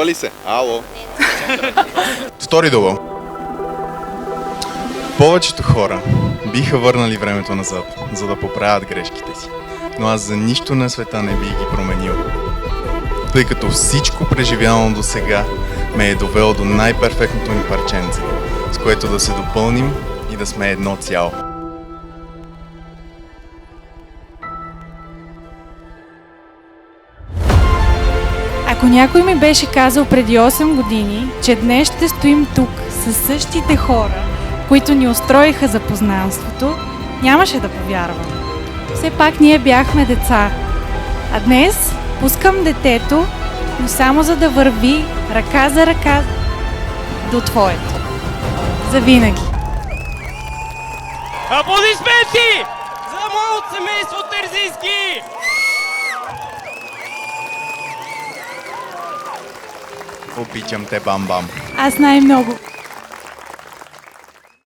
Чува ли се? Ало? Втори довол. Повечето хора биха върнали времето назад, за да поправят грешките си. Но аз за нищо на света не бих ги променил. Тъй като всичко преживявано до сега ме е довело до най-перфектното ни парченце, с което да се допълним и да сме едно цяло. Ако някой ми беше казал преди 8 години, че днес ще стоим тук със същите хора, които ни устроиха запознанството, нямаше да повярвам. Все пак ние бяхме деца. А днес пускам детето, но само за да върви ръка за ръка до твоето. Завинаги. Аплодисменти за моето семейство Терзийски! Обичам те, бам-бам. Аз най-много.